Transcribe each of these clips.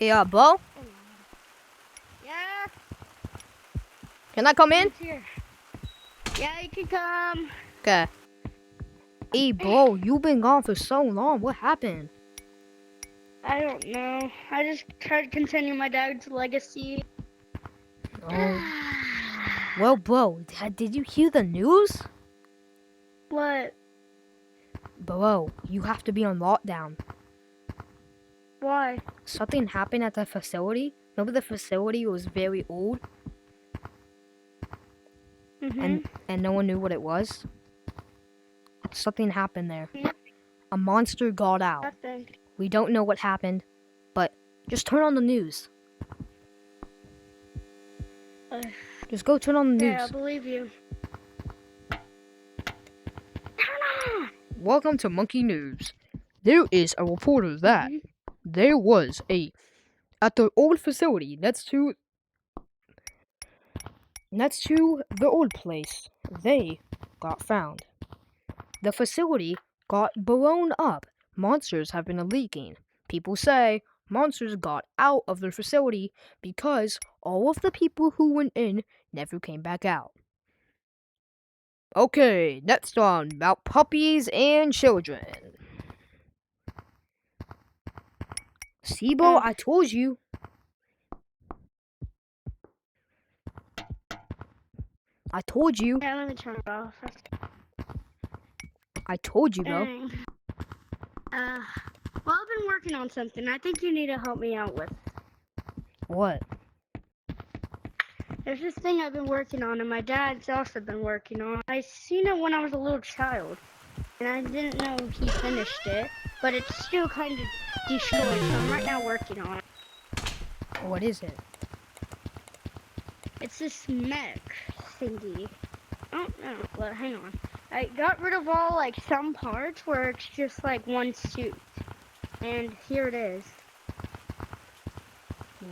Yeah, Bo? Yeah. Can I come in? It's here. Yeah, you can come. Okay. Hey, Bo, you've been gone for so long. What happened? I don't know. I just tried to continue my dad's legacy. Oh. Well, Bo, did you hear the news? What? Bro, you have to be on lockdown. Why? Something happened at the facility. Remember the facility was very old? Mhm. And no one knew what it was? Something happened there. Yep. A monster got out. Nothing. We don't know what happened, but just turn on the news. Just go turn on the Yeah, I news. believe you. Turn on. Welcome to Monkey News. There is a reporter that there was at the old facility next to the old place. They got found. The facility got blown up. Monsters have been leaking. People say monsters got out of the facility because all of the people who went in never came back out. Okay, next on about puppies and children. Sibo, I told you. I told you. Yeah, let me turn it off. I told you, bro. Dang. Well, I've been working on something. I think you need to help me out with. What? There's this thing I've been working on, and my dad's also been working on. I seen it when I was a little child, and I didn't know he finished it, but it's still kind of destroyed, so I'm right now working on it. What is it? It's this mech thingy. I don't know, but hang on. I got rid of all, like, some parts where it's just, like, one suit. And here it is.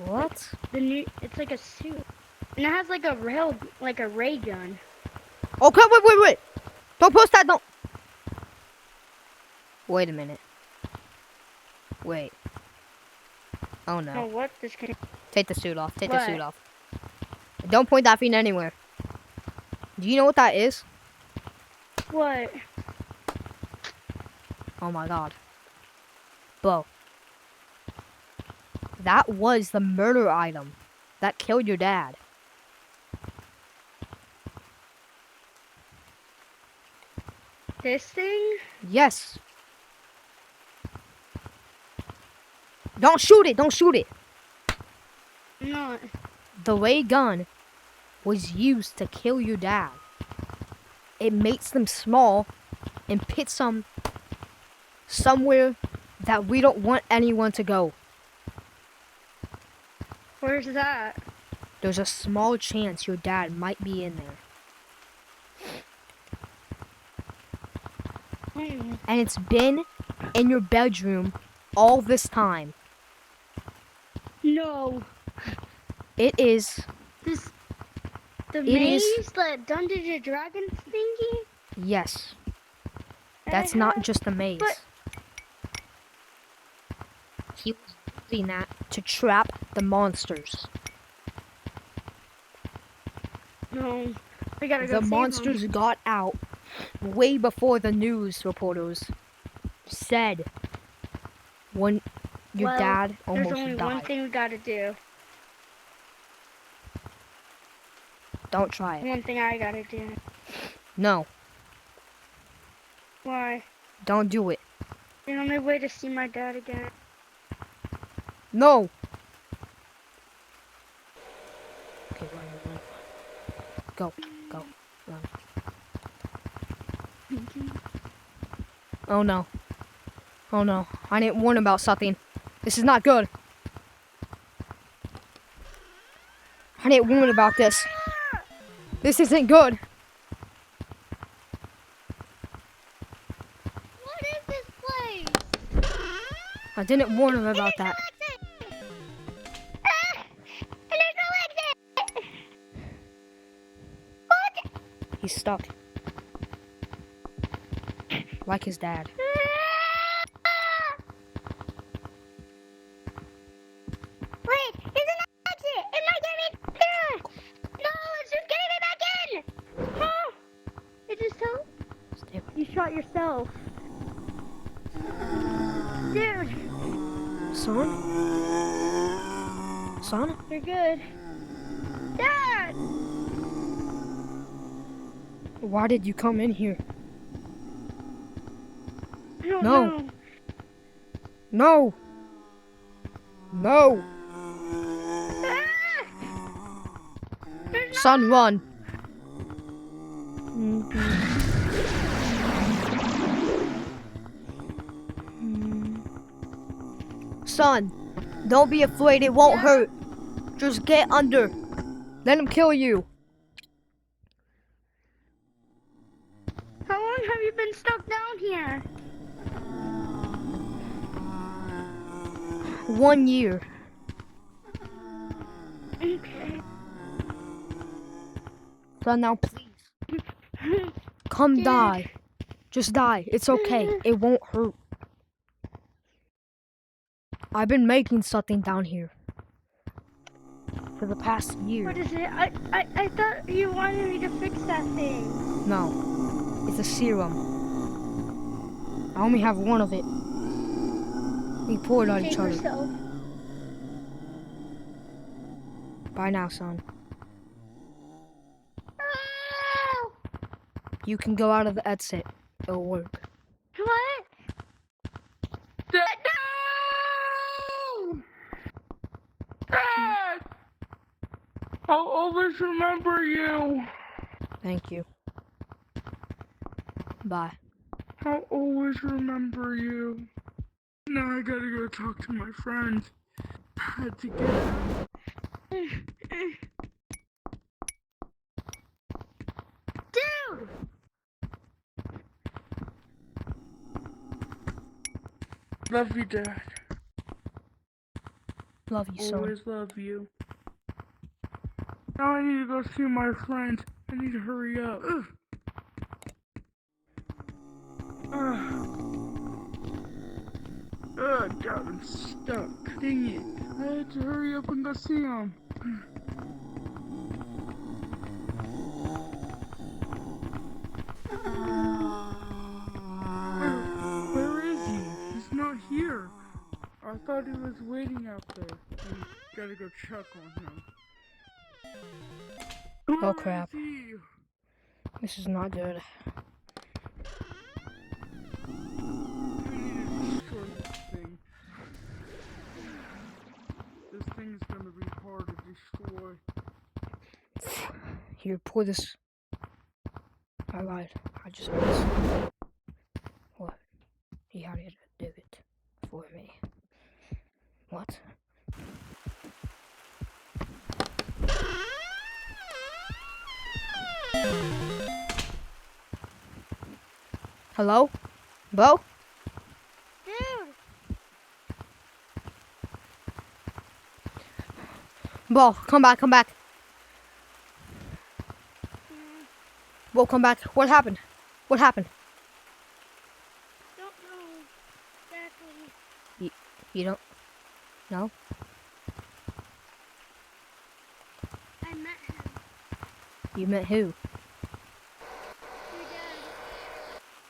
What? It's like a suit. And it has, like, a ray gun. Okay, wait. Don't post that, don't. Wait a minute. Wait. Oh no. Oh, what? This can... Take the suit off. Take What? the suit off. Don't point that thing anywhere. Do you know what that is? What? Oh my god. Bo. That was the murder item that killed your dad. This thing? Yes. Don't shoot it. Don't shoot it. I'm not. The ray gun was used to kill your dad. It makes them small and pits them somewhere that we don't want anyone to go. Where's that? There's a small chance your dad might be in there. And it's been in your bedroom all this time. No. It is. The maze, the Dungeons and Dragons thingy? Yes. That's not just a maze. But he was using that to trap the monsters. no. We gotta go The save monsters got out way before the news reporters said when your dad almost There's only died. one thing we gotta do. Don't try it. One thing I gotta do. No, Why? don't do it. The only way to see my dad again. No. Okay, run. Go, run. Oh no. I didn't warn about something. This is not good. I didn't warn about this. This isn't good. What is this place? I didn't warn him about that. He's stuck. Like his dad. shot yourself. Dude, Son? Son? you're good. Dad! Why did you come in here? I don't No. know. No! No! Ah! There's Son, run! Son, don't be afraid, it won't hurt. Just get under. Let him kill you. How long have you been stuck down here? 1 year. Okay. Son, now please. Come Dude. die. Just die. It's okay. It won't hurt. I've been making something down here for the past year. What is it? I thought you wanted me to fix that thing. No, it's a serum. I only have one of it. We pour it on each Save other. yourself. Bye now, son. Oh! You can go out of the exit. It'll work. What? No! Dad! I'll always remember you. Thank you. Bye. I'll always remember you. Now I gotta go talk to my friends. I had to get out. Dude! Love you, Dad. Love you, son. Always love you. Now I need to go see my friends. I need to hurry up. God, I'm stuck. Dang it. I had to hurry up and go see him. Where is he? He's not here. I thought he was waiting out there. Gotta go check on him. Where crap. is he? This is not good. I need to destroy this thing. This thing is gonna be hard to destroy. Here, pour this. I lied. I just missed. What? He had to do it for me. What? Hello? Bo? Dude! Bo, come back, come back. Bo, come back. What happened? What happened? Don't know exactly. You don't know? I met him. You met who?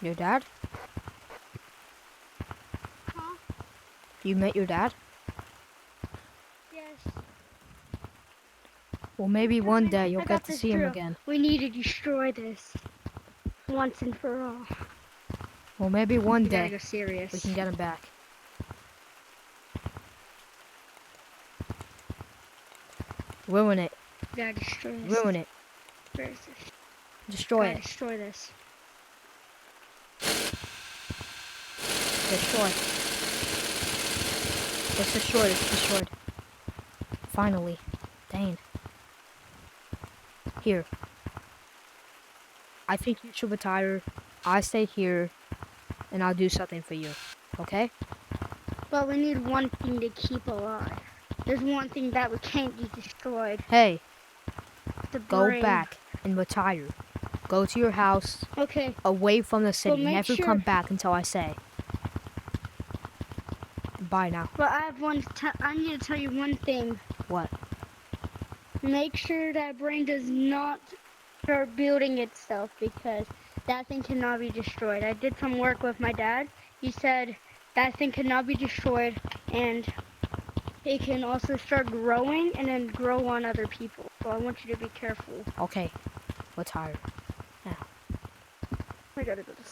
Your dad. Your dad? Huh? You met your dad? Yes. Well, maybe one day I you'll got get to this see him drill. again. We need to destroy this. Once and for all. Well, maybe one We gotta day go serious. we can get him back. Ruin it. We gotta destroy this. Ruin it. Where is this? Destroy Gotta it. destroy this. Destroy. It's destroyed. It's destroyed. Finally. Dang. Here. I think you should retire. I stay here. And I'll do something for you. Okay? But we need one thing to keep alive. There's one thing that we can't be destroyed. Hey, The go brain. back and retire. Go to your house, Okay. away from the city. make Never sure- come back until I say. Bye now. But I have I need to tell you one thing. What? Make sure that brain does not start building itself, because that thing cannot be destroyed. I did some work with my dad. He said that thing cannot be destroyed, and it can also start growing and then grow on other people. So I want you to be careful. Okay, we're tired. I gotta go to sleep.